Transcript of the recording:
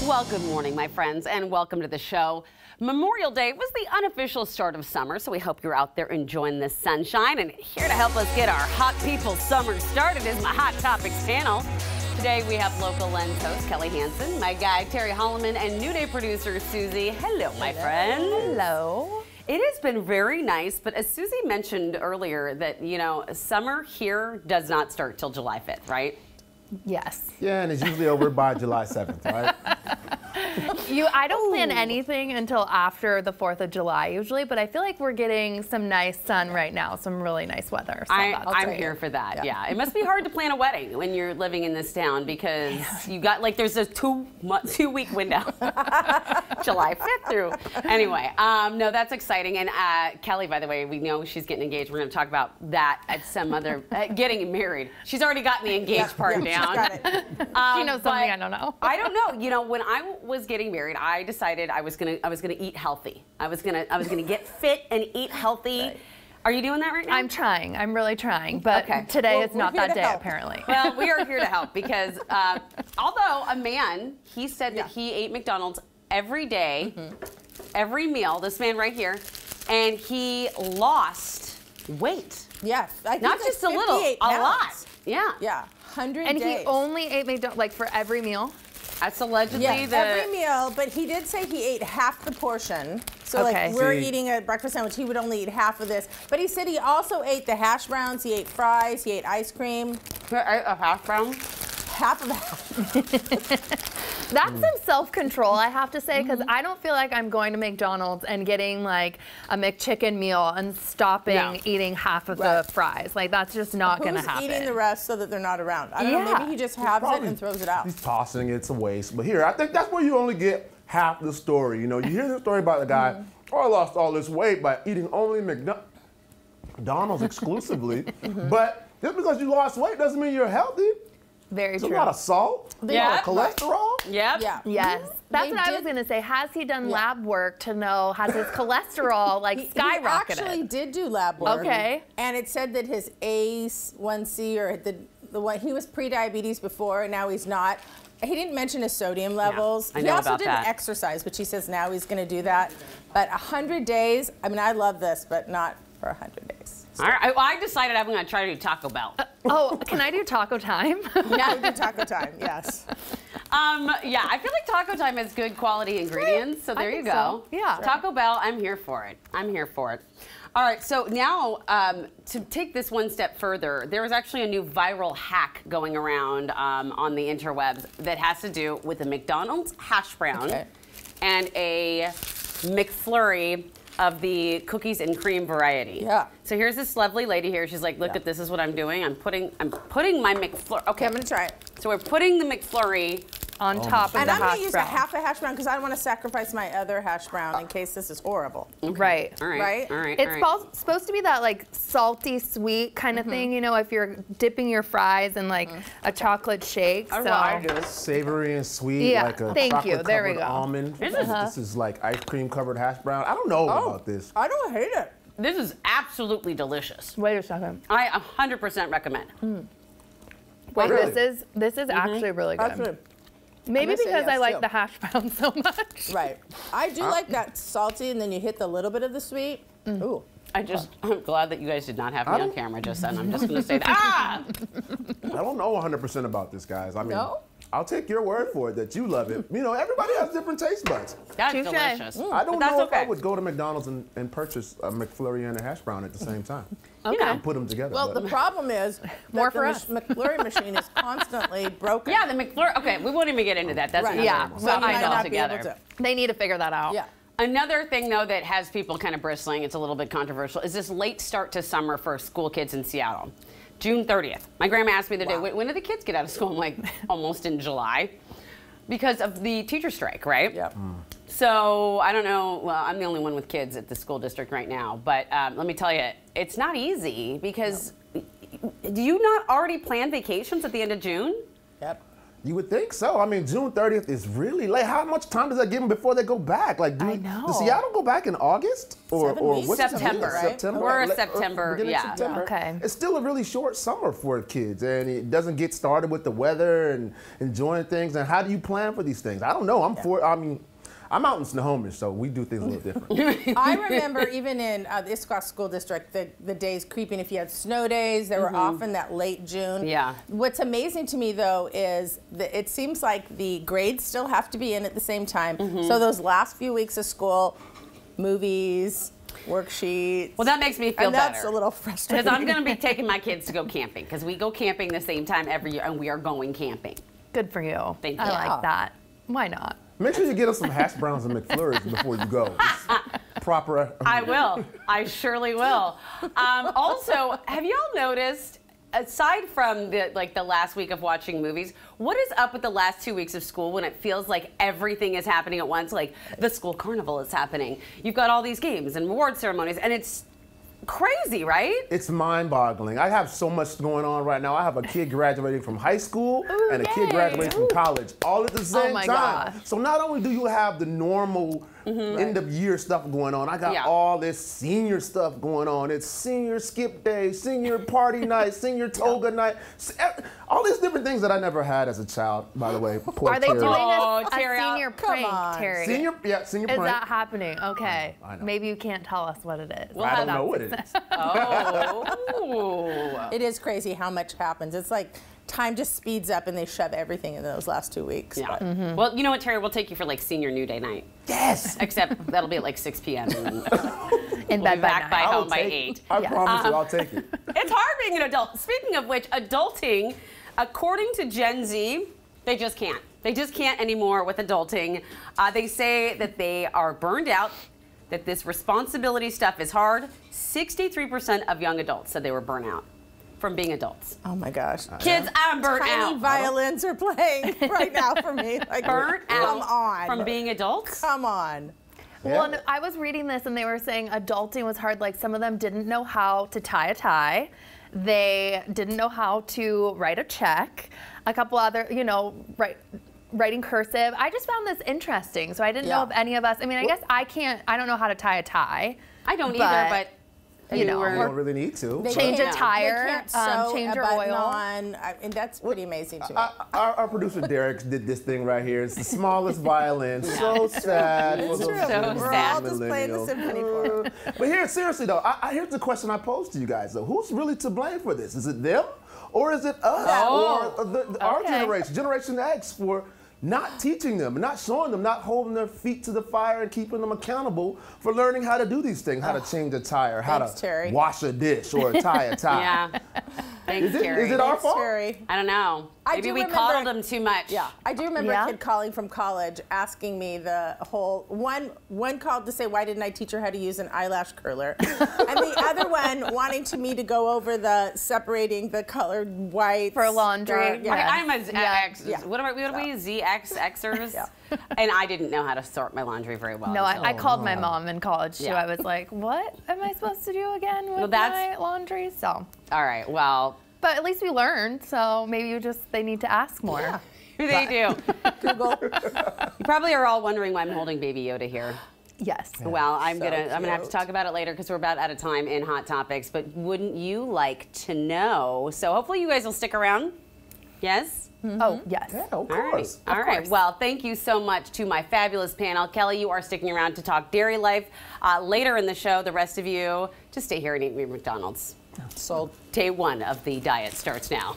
Well, good morning, my friends, and welcome to the show. Memorial Day was the unofficial start of summer, so we hope you're out there enjoying the sunshine. And here to help us get our hot people summer started is my Hot Topics panel. Today we have local Lens host Kelly Hanson, my guy Terry Hollimon, and New Day producer Suzie. Hello, my friend. Hello. It has been very nice, but as Suzie mentioned earlier, that, you know, summer here does not start till July 5th, right? Yes. Yeah, and it's usually over by July 7th, right? I don't plan anything until after the 4th of July usually, but I feel like we're getting some nice sun right now, some really nice weather. So I'm here for that, yeah. It must be hard to plan a wedding when you're living in this town because you got, like, there's a two-week window. July 5th through. Anyway, no, that's exciting. And Kelly, by the way, we know she's getting engaged. We're going to talk about that at some other, getting married. She's already gotten the engaged part down. Got it. She knows something I don't know. I don't know. You know, when I was getting married, I decided I was gonna eat healthy. I was gonna get fit and eat healthy. Right. Are you doing that right now? I'm trying. I'm really trying. But today is not that day, apparently. Well, we are here to help because although a man, he said that he ate McDonald's every day, every meal, this man right here, and he lost weight. Yes. Not just a little, a lot. Yeah. Yeah. 100 and days. He only ate McDonald's, like, for every meal? That's allegedly every meal, but he did say he ate half the portion. So like we're eating a breakfast sandwich, he would only eat half of this. But he said he also ate the hash browns, he ate fries, he ate ice cream. He ate a hash brown? Half of that. That's some self-control, I have to say, because I don't feel like I'm going to McDonald's and getting like a McChicken meal and stopping eating half of the fries. Like, that's just not going to happen. Who's eating the rest so that they're not around? I don't know, maybe he just halves it and throws it out. He's tossing it, it's a waste. But here, I think that's where you only get half the story. You know, you hear the story about the guy, oh, I lost all this weight by eating only McDonald's exclusively. But just because you lost weight doesn't mean you're healthy. Very true. A lot of salt, a lot of cholesterol. Yep. Yeah. Yes. That's what I was going to say. Has he done lab work to know, has his cholesterol like skyrocketed? He actually did do lab work. Okay. And it said that his A1C, or the one, he was pre-diabetes before and now he's not. He didn't mention his sodium levels. I know he also about didn't exercise, which he says now he's going to do that. But 100 days, I mean, I love this, but not for 100 days. All right, well, I decided I'm going to try to do Taco Bell. Can I do taco time? Yeah, we do taco time, yes. Yeah, I feel like Taco Time has good quality ingredients, so there you go. So. Yeah. Taco Bell, I'm here for it. I'm here for it. All right, so now to take this one step further, there is actually a new viral hack going around on the interwebs that has to do with a McDonald's hash brown and a McFlurry of the cookies and cream variety. Yeah. So here's this lovely lady here. She's like, look at this is what I'm doing. I'm putting my McFlurry. Okay, I'm gonna try it. So we're putting the McFlurry on top of the hash brown. And I'm gonna use a half a hash brown because I don't want to sacrifice my other hash brown in case this is horrible. Okay. Right. All right. Right? All right. It's supposed to be that like salty sweet kind of thing, you know, if you're dipping your fries in like a chocolate shake. Savory and sweet, like a chocolate-covered almond. This is like ice cream covered hash brown. I don't know about this. I don't hate it. This is absolutely delicious. Wait a second. I 100% recommend. Wait, really? this is actually really good. Absolutely. Maybe because I like the hash brown so much. Right. I do like that salty, and then you hit the little bit of the sweet. Ooh. I'm glad that you guys did not have me on camera just then. I'm just going to say that. I don't know 100% about this, guys. I mean, I'll take your word for it that you love it. You know, everybody has different taste buds. That's delicious. I don't know if I would go to McDonald's and purchase a McFlurry and a hash brown at the same time. Okay. And put them together. Well, the problem is more for us. McFlurry machine is constantly broken. Yeah, the McFlurry. Okay, we won't even get into that. That's so I might not be able to. They need to figure that out. Yeah. Another thing, though, that has people kind of bristling, it's a little bit controversial, is this late start to summer for school kids in Seattle. June 30th. My grandma asked me the day, when do the kids get out of school? I'm like, almost in July. Because of the teacher strike, right? Yep. So, I don't know, well, I'm the only one with kids at the school district right now, but let me tell you, it's not easy because do you not already plan vacations at the end of June? Yep. You would think so. I mean, June 30th is really late. How much time does that give them before they go back? Like, I know. Does Seattle go back in August? Or what's September, right? September? We're September, Beginning of September. Okay. It's still a really short summer for kids, and it doesn't get started with the weather and enjoying things. And how do you plan for these things? I don't know. I'm out in Snohomish, so we do things a little different. I remember even in the Issaquah School District, the days creeping. If you had snow days, they were often that late June. Yeah. What's amazing to me, though, is that it seems like the grades still have to be in at the same time. So those last few weeks of school, movies, worksheets. Well, that makes me feel better. That's a little frustrating. Because I'm going to be taking my kids to go camping, because we go camping the same time every year, and we are going camping. Good for you. Thank you. I like that. Why not? Make sure you get us some hash browns and McFlurries before you go. It's proper. I will. I surely will. Also, have y'all noticed, aside from the last week of watching movies, what is up with the last 2 weeks of school when it feels like everything is happening at once? Like the school carnival is happening. You've got all these games and award ceremonies, and it's crazy, right? It's mind-boggling. I have so much going on right now. I have a kid graduating from high school and a kid graduating from college all at the same time. Gosh. So not only do you have the normal end-of-year stuff going on, I got all this senior stuff going on. It's senior skip day, senior party night, senior toga night, all these different things that I never had as a child, by the way. Poor Are they Terry. doing Oh, a Terry, senior prank, Terry? Senior Is prank. that happening? Okay. I know. Maybe you can't tell us what it is. I don't know what it is. Oh. It is crazy how much happens. It's like time just speeds up and they shove everything in those last 2 weeks. Yeah. But Well, you know what, Terry? We'll take you for like senior new day night. Yes. Except that'll be at like 6 p.m. and In we'll bed be by back night. by I'll home by take 8. I promise you, I'll take it. It's hard being an adult. Speaking of which, adulting, according to Gen Z, they just can't. They just can't anymore with adulting. They say that they are burned out, that this responsibility stuff is hard. 63% of young adults said they were burnt out from being adults. oh my gosh. Kids, I'm burnt Tiny out. violins are playing right now for me. Like, Burnt come out on. from being adults? Come on. Well, and I was reading this and they were saying adulting was hard. Like some of them didn't know how to tie a tie. They didn't know how to write a check. A couple other, writing cursive. I just found this interesting. So I didn't know if any of us, I guess I don't know how to tie a tie. I don't either, but you know, You don't really need to. They Change a can't- tire, they can't sew change a your button oil. on, and that's pretty amazing to me. Our producer Derek did this thing right here. It's the smallest violin. So sad. It's for true. those So We're sad. all just playing the symphony for them. But here, seriously though, here's the question I posed to you guys though. Who's really to blame for this? Is it them, or is it us, or our generation, Generation X, for not teaching them, not showing them, not holding their feet to the fire and keeping them accountable for learning how to do these things, how to change a tire, how Thanks, to Terry. wash a dish or tie a tie. Yeah. Thanks, Terry. Is it our Thanks, fault? Terry. I don't know. I Maybe do we remember- coddled them too much. Yeah, I do remember Yeah. a kid calling from college asking me the whole one called to say why didn't I teach her how to use an eyelash curler, and the other one wanting me to go over the separating the colored white For laundry. Yeah. Okay, I'm a X. Yeah. What are we? ZXXers? And I didn't know how to sort my laundry very well. No, I until- called my mom in college too. Yeah. I was like, what am I supposed to do again with that's- my laundry? So, All right. Well, but at least we learned. So maybe they need to ask more. Yeah. they do. Google. You probably are all wondering why I'm holding Baby Yoda here. Yes. Well, I'm So gonna have to cute. talk about it later because we're about out of time in Hot Topics. But wouldn't you like to know? So hopefully you guys will stick around. Yes. Oh, yes. Yeah, of All right. course. All right. Well, thank you so much to my fabulous panel. Kelly, you are sticking around to talk dairy life. Later in the show, the rest of you, just stay here and eat me McDonald's. Sold. Day 1 of the diet starts now.